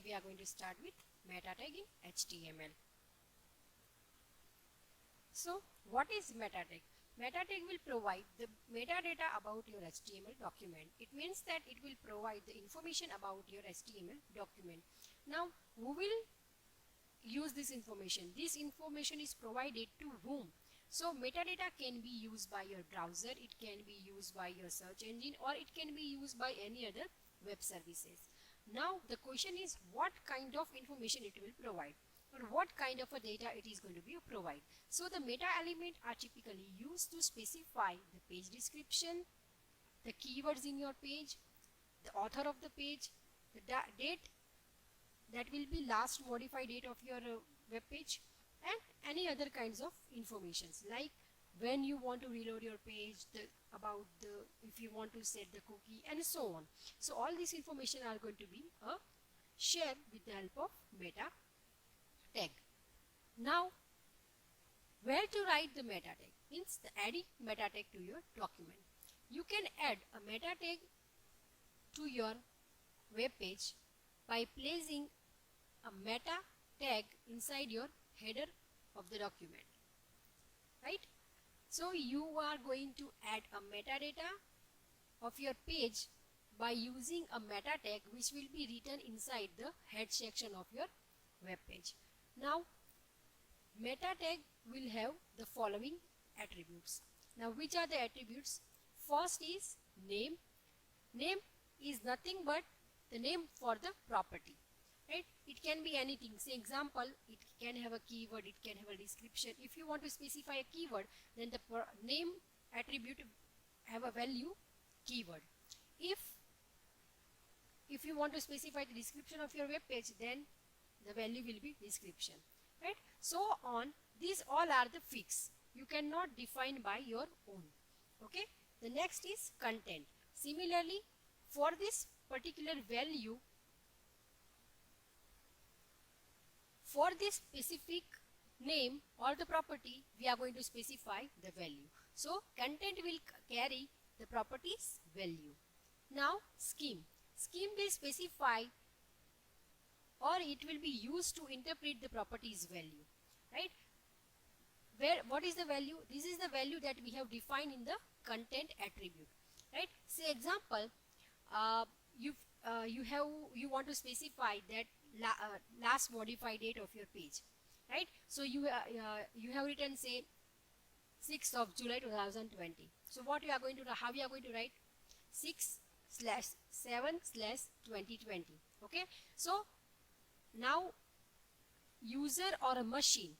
Today we are going to start with meta tag in HTML. So what is meta tag? Meta tag will provide the metadata about your HTML document. It means that it will provide the information about your HTML document. Now who will use this information? This information is provided to whom? So metadata can be used by your browser, it can be used by your search engine, or it can be used by any other web services. Now the question is, what kind of information it will provide, or what kind of a data it is going to be provide. So the meta element are typically used to specify the page description, the keywords in your page, the author of the page, the date, that will be last modified date of your web page, and any other kinds of informations like when you want to reload your page, if you want to set the cookie, and so on. So all this information are going to be shared with the help of meta tag. Now where to write the meta tag? Means the adding meta tag to your document. You can add a meta tag to your web page by placing a meta tag inside your header of the document, right? So you are going to add a metadata of your page by using a meta tag which will be written inside the head section of your web page. Now meta tag will have the following attributes. Now which are the attributes? First is name. Name is nothing but the name for the property, right? It can be anything. Say example, it can have a keyword, it can have a description. If you want to specify a keyword, then the name attribute have a value keyword. If you want to specify the description of your web page, then the value will be description, right? So on, these all are the fixed. You cannot define by your own. Okay. The next is content. Similarly, for this particular value, for this specific name or the property, we are going to specify the value. So content will carry the property's value. Now scheme. Scheme will specify, or it will be used to interpret the property's value, right? What is the value? This is the value that we have defined in the content attribute, right? Say example, you want to specify that last modified date of your page, right? So you have written say 6th of July 2020. So what you are going to, how you are going to write? 6/7/2020. Okay. So now user or a machine,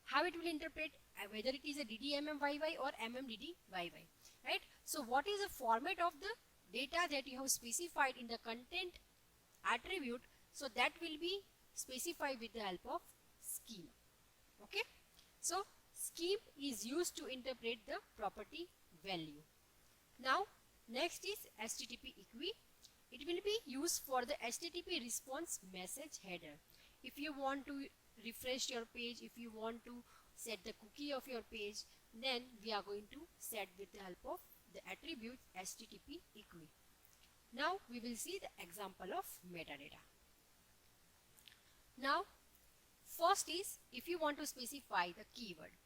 how it will interpret whether it is a DDMMYY or MMDDYY, right? So what is the format of the data that you have specified in the content attribute? So that will be specified with the help of schema. Okay. So scheme is used to interpret the property value. Now next is HTTP equi. It will be used for the HTTP response message header. If you want to refresh your page, if you want to set the cookie of your page, then we are going to set with the help of the attribute HTTP equi. Now we will see the example of metadata. Now first is, if you want to specify the keyword,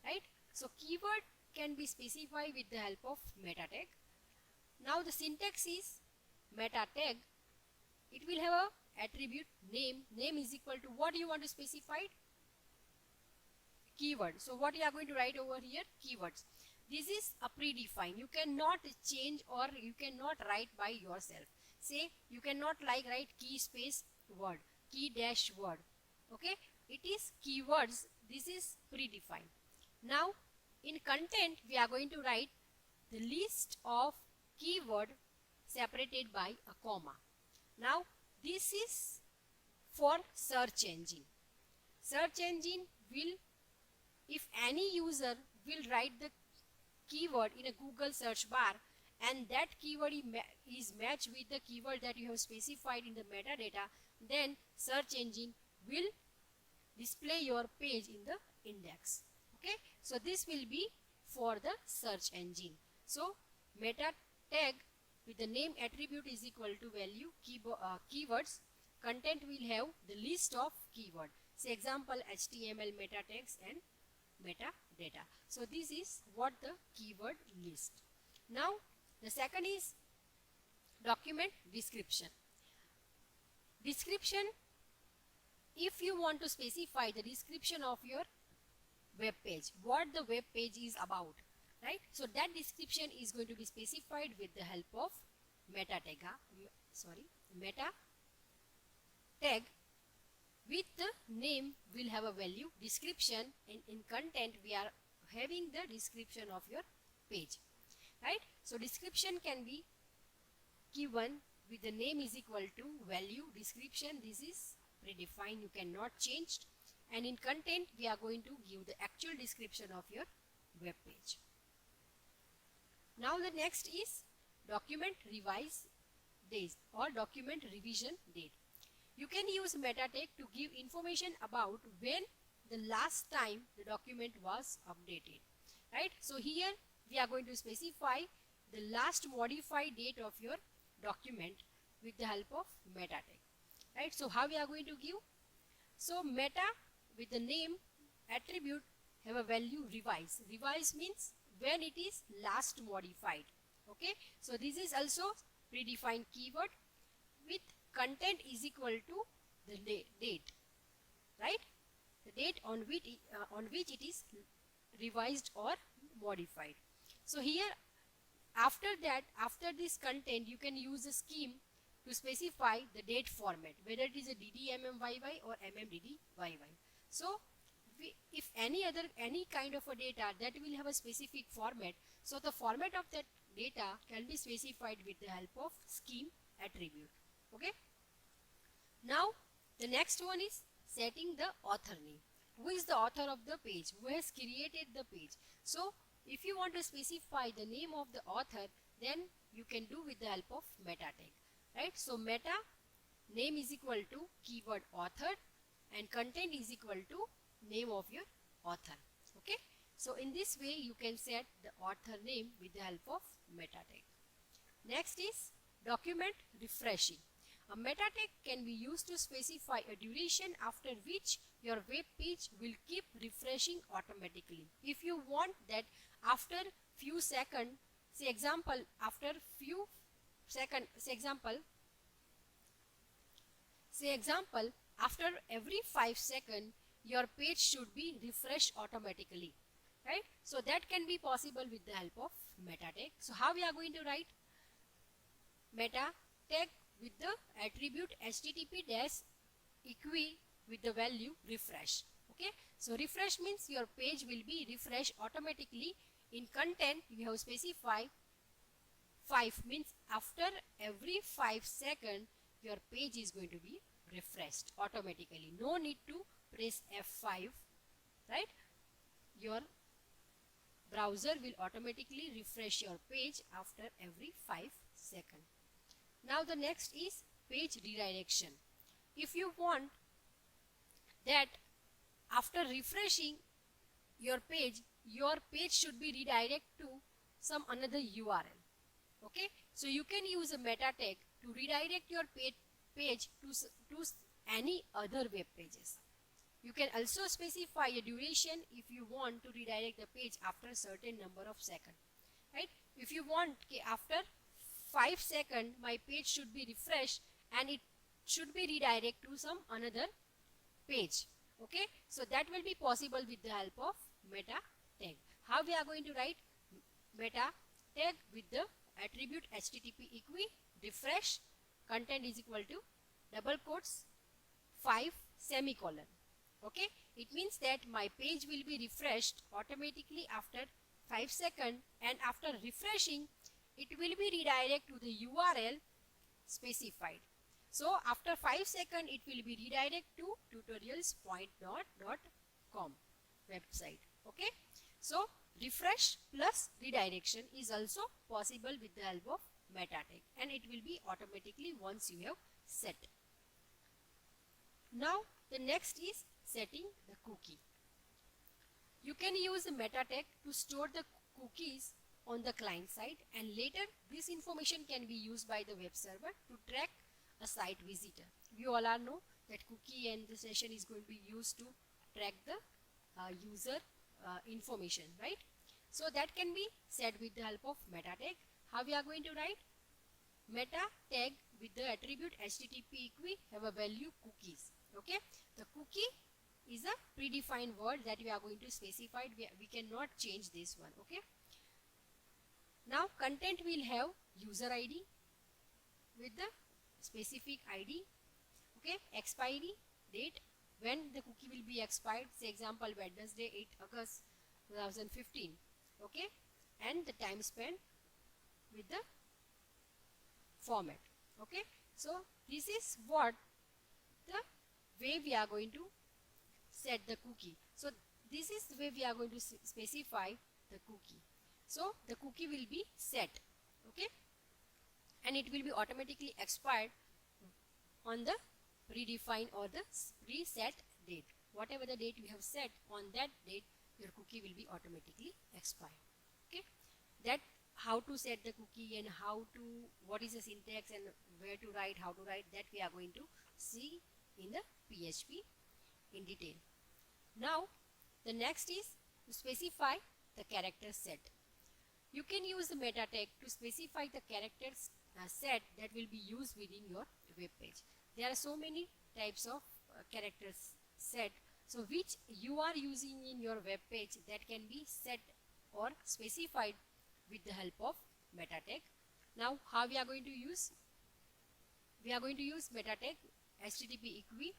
right? So keyword can be specified with the help of meta tag. Now the syntax is meta tag. It will have a attribute name. Name is equal to what you want to specify? Keyword. So what you are going to write over here? Keywords. This is a predefined. You cannot change or you cannot write by yourself. Say you cannot write key space word, key dash word. Okay. It is keywords. This is predefined. Now in content we are going to write the list of keyword separated by a comma. Now this is for search engine. Search engine will, if any user will write the keyword in a Google search bar and that keyword is matched with the keyword that you have specified in the metadata, then search engine will display your page in the index. Okay. So this will be for the search engine. So meta tag with the name attribute is equal to value keywords, content will have the list of keyword. Say example HTML meta tags and metadata. So this is what the keyword list. Now the second is document description. Description, if you want to specify the description of your web page, what the web page is about, right? So that description is going to be specified with the help of meta tag. With the name will have a value description, and in content we are having the description of your page, right? So description can be given with the name is equal to value description. This is predefined, you cannot change. And in content we are going to give the actual description of your web page. Now the next is document revise days or document revision date. You can use meta tag to give information about when the last time the document was updated, right? So here we are going to specify the last modified date of your document with the help of meta tag, right? So how we are going to give? So meta with the name attribute have a value revise. Revise means when it is last modified. Okay, so this is also predefined keyword. With content is equal to the date, right? The date on which it is revised or modified. So here after that, after this content, you can use a scheme to specify the date format, whether it is a DDMMYY or MMDDYY. So if any kind of a data that will have a specific format, so the format of that data can be specified with the help of scheme attribute. Okay. Now the next one is setting the author name. Who is the author of the page? Who has created the page? So if you want to specify the name of the author, then you can do with the help of meta tag, right? So meta name is equal to keyword author and content is equal to name of your author. Okay, so in this way you can set the author name with the help of meta tag. Next is document refreshing. A meta tag can be used to specify a duration after which your web page will keep refreshing automatically. If you want that after few seconds, say example, after few seconds, say example, after every 5 seconds, your page should be refreshed automatically, right? So that can be possible with the help of meta tag. So how we are going to write? Meta tag with the attribute http-equi with the value refresh. Okay, so refresh means your page will be refreshed automatically. In content you have specified 5, means after every 5 seconds your page is going to be refreshed automatically. No need to press F5, right? Your browser will automatically refresh your page after every 5 seconds. Now the next is page redirection. If you want that after refreshing your page should be redirected to some another URL. Okay, so you can use a meta tag to redirect your page to any other web pages. You can also specify a duration if you want to redirect the page after a certain number of seconds, right? If you want after 5 seconds my page should be refreshed and it should be redirected to some another page. Okay, so that will be possible with the help of meta tag. How we are going to write? Meta tag with the attribute http-equi refresh content is equal to double quotes 5 semicolon. Okay, it means that my page will be refreshed automatically after 5 seconds, and after refreshing it will be redirected to the URL specified. So after 5 seconds it will be redirected to tutorialspoint.com website. Okay, so refresh plus redirection is also possible with the help of meta tag, and it will be automatically once you have set. Now the next is setting the cookie. You can use a meta tag to store the cookies on the client side, and later this information can be used by the web server to track a site visitor. We all are know that cookie and the session is going to be used to track the user information, right? So that can be said with the help of meta tag. How we are going to write? Meta tag with the attribute http equi have a value cookies. Okay, the cookie is a predefined word that we are going to specify. We cannot change this one. Okay, now content will have user ID with the specific ID. Okay, expiry date, when the cookie will be expired, say example Wednesday 8 August 2015. Okay, and the time spent with the format. Okay, so this is what the way we are going to set the cookie. So this is the way we are going to specify the cookie. So the cookie will be set. Okay, and it will be automatically expired on the predefined or the preset date. Whatever the date we have set, on that date your cookie will be automatically expired. Okay, that how to set the cookie and what is the syntax and where to write, how to write, that we are going to see in the PHP in detail. Now the next is to specify the character set. You can use the meta tag to specify the characters set that will be used within your web page. There are so many types of characters set, so which you are using in your web page, that can be set or specified with the help of meta tag. Now how we are going to use? We are going to use meta tag http equi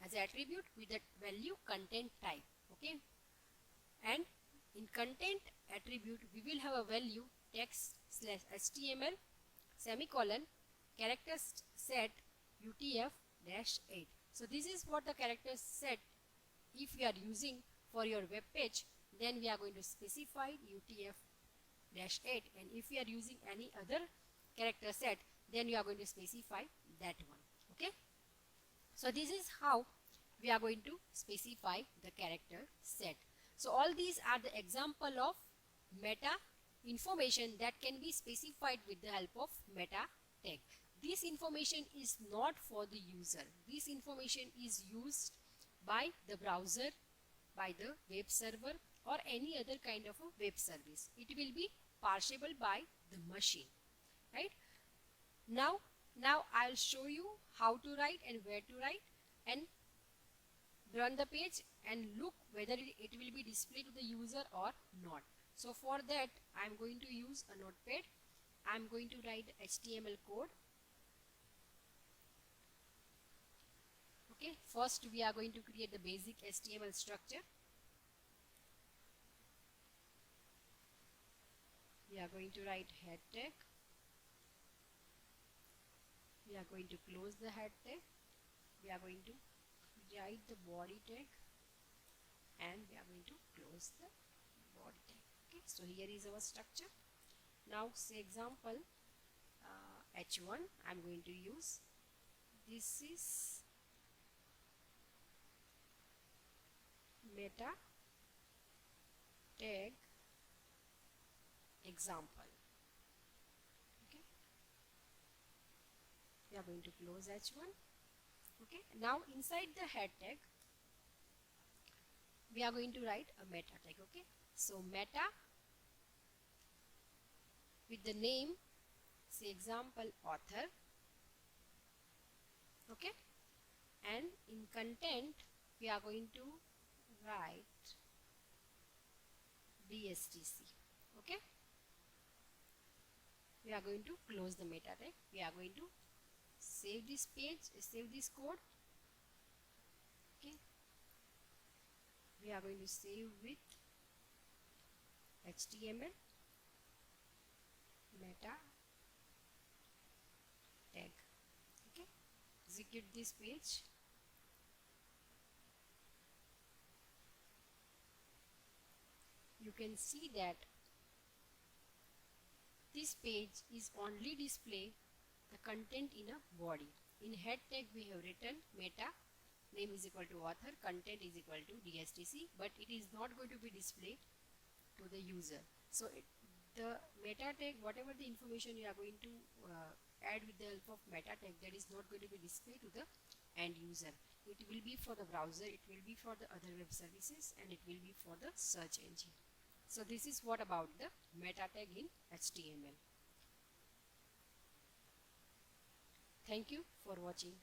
as an attribute with the value content type. Okay, and in content attribute we will have a value text slash html semicolon character set utf-8. So this is what the character set if we are using for your web page, then we are going to specify utf-8, and if we are using any other character set, then we are going to specify that one. Okay, so this is how we are going to specify the character set. So all these are the example of meta information that can be specified with the help of meta tag. This information is not for the user. This information is used by the browser, by the web server, or any other kind of a web service. It will be parsable by the machine, right? Now I'll show you how to write and where to write, and run the page and look whether it will be displayed to the user or not. So for that I'm going to use a notepad. I'm going to write HTML code. Okay, first we are going to create the basic HTML structure. We are going to write head tag. We are going to close the head tag. We are going to write the body tag, and we are going to close the body tag. Okay, so here is our structure. Now say example h1 I'm going to use. This is meta tag example. Okay, we are going to close h1. Okay, now inside the head tag we are going to write a meta tag. Okay, so meta with the name, say example author. Okay, and in content we are going to write DSTC. Okay, we are going to close the meta tag. We are going to save this page, save this code. Okay, we are going to save with HTML meta tag. Okay, execute this page. You can see that this page is only display the content in a body. In head tag we have written meta, name is equal to author, content is equal to DSTC, but it is not going to be displayed to the user. So the meta tag, whatever the information you are going to add with the help of meta tag, that is not going to be displayed to the end user. It will be for the browser, it will be for the other web services, and it will be for the search engine. So this is what about the meta tag in HTML. Thank you for watching.